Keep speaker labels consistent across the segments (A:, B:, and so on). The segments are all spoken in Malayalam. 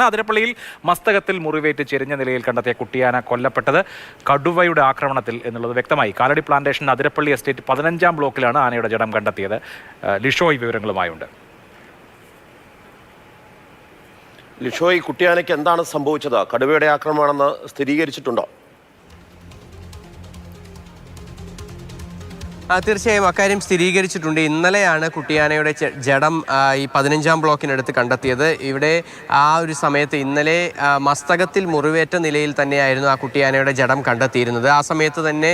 A: അതിരപ്പള്ളിയിൽ മസ്തകത്തിൽ മുറിവേറ്റ് ചെരിഞ്ഞ നിലയിൽ കണ്ടെത്തിയ കുട്ടിയാന കൊല്ലപ്പെട്ടത് കടുവയുടെ ആക്രമണത്തിൽ എന്നുള്ളത് വ്യക്തമായി. കാലടി പ്ലാന്റേഷൻ അതിരപ്പള്ളി എസ്റ്റേറ്റ് 15-ാം ബ്ലോക്കിലാണ് ആനയുടെ ജഡം കണ്ടെത്തിയത്. ലിഷോയ് വിവരങ്ങളുമായുണ്ട്.
B: ലിഷോയ്, കുട്ടിയാനയ്ക്ക് എന്താണ് സംഭവിച്ചത്? കടുവയുടെ ആക്രമണമാണെന്ന് സ്ഥിരീകരിച്ചിട്ടുണ്ടോ?
C: തീർച്ചയായും അക്കാര്യം സ്ഥിരീകരിച്ചിട്ടുണ്ട്. ഇന്നലെയാണ് കുട്ടിയാനയുടെ ജഡം ഈ 15-ാം ബ്ലോക്കിനടുത്ത് കണ്ടെത്തിയത്. ഇവിടെ ആ ഒരു സമയത്ത് ഇന്നലെ മസ്തകത്തിൽ മുറിവേറ്റ നിലയിൽ തന്നെയായിരുന്നു ആ കുട്ടിയാനയുടെ ജഡം കണ്ടെത്തിയിരുന്നത്. ആ സമയത്ത് തന്നെ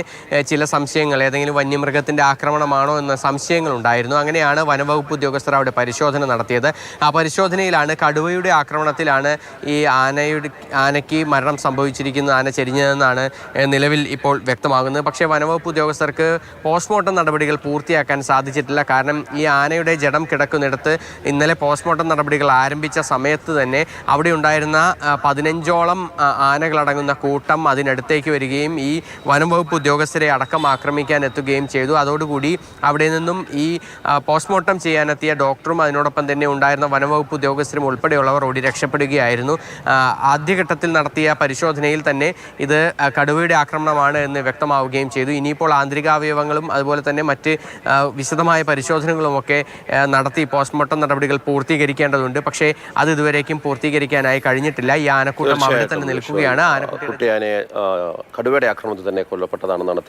C: ചില സംശയങ്ങൾ, ഏതെങ്കിലും വന്യമൃഗത്തിൻ്റെ ആക്രമണമാണോ എന്ന സംശയങ്ങളുണ്ടായിരുന്നു. അങ്ങനെയാണ് വനവകുപ്പ് ഉദ്യോഗസ്ഥർ അവിടെ പരിശോധന നടത്തിയത്. ആ പരിശോധനയിലാണ് കടുവയുടെ ആക്രമണത്തിലാണ് ഈ ആനയ്ക്ക് മരണം സംഭവിച്ചിരിക്കുന്നത്, ആന ചെരിഞ്ഞതെന്നാണ് നിലവിൽ ഇപ്പോൾ വ്യക്തമാകുന്നത്. പക്ഷേ വനവകുപ്പ് ഉദ്യോഗസ്ഥർക്ക് പോസ്റ്റ്മോർട്ടം നടപടികൾ പൂർത്തിയാക്കാൻ സാധിച്ചിട്ടില്ല. കാരണം ഈ ആനയുടെ ജഡം കിടക്കുന്നിടത്ത് ഇന്നലെ പോസ്റ്റ്മോർട്ടം നടപടികൾ ആരംഭിച്ച സമയത്ത് തന്നെ അവിടെ ഉണ്ടായിരുന്ന 15ഓളം ആനകളടങ്ങുന്ന കൂട്ടം അതിനടുത്തേക്ക് വരികയും ഈ വനംവകുപ്പ് ഉദ്യോഗസ്ഥരെ അടക്കം ആക്രമിക്കാൻ എത്തുകയും ചെയ്തു. അതോടുകൂടി അവിടെ നിന്നും ഈ പോസ്റ്റ്മോർട്ടം ചെയ്യാനെത്തിയ ഡോക്ടറും അതിനോടൊപ്പം തന്നെ ഉണ്ടായിരുന്ന വനംവകുപ്പ് ഉദ്യോഗസ്ഥരും ഉൾപ്പെടെയുള്ളവർ ഓടി രക്ഷപ്പെടുകയായിരുന്നു. ആദ്യഘട്ടത്തിൽ നടത്തിയ പരിശോധനയിൽ തന്നെ ഇത് കടുവയുടെ ആക്രമണമാണ് എന്ന് വ്യക്തമാവുകയും ചെയ്തു. ഇനിയിപ്പോൾ ആന്തരികാവയവങ്ങളും അതുപോലെ തന്നെ മറ്റ് വിശദമായ പരിശോധനകളുമൊക്കെ നടത്തി പോസ്റ്റ്മോർട്ടം നടപടികൾ പൂർത്തീകരിക്കേണ്ടതുണ്ട്. പക്ഷേ അത് ഇതുവരേക്കും പൂർത്തീകരിക്കാനായി കഴിഞ്ഞിട്ടില്ല. ഈ ആനക്കൂട്ടം അവിടെ തന്നെ നിൽക്കുകയാണ്.
B: കുട്ടിയാനെ കടുവയുടെ ആക്രമണത്തിൽ തന്നെ കൊല്ലപ്പെട്ടതാണെന്നാണ്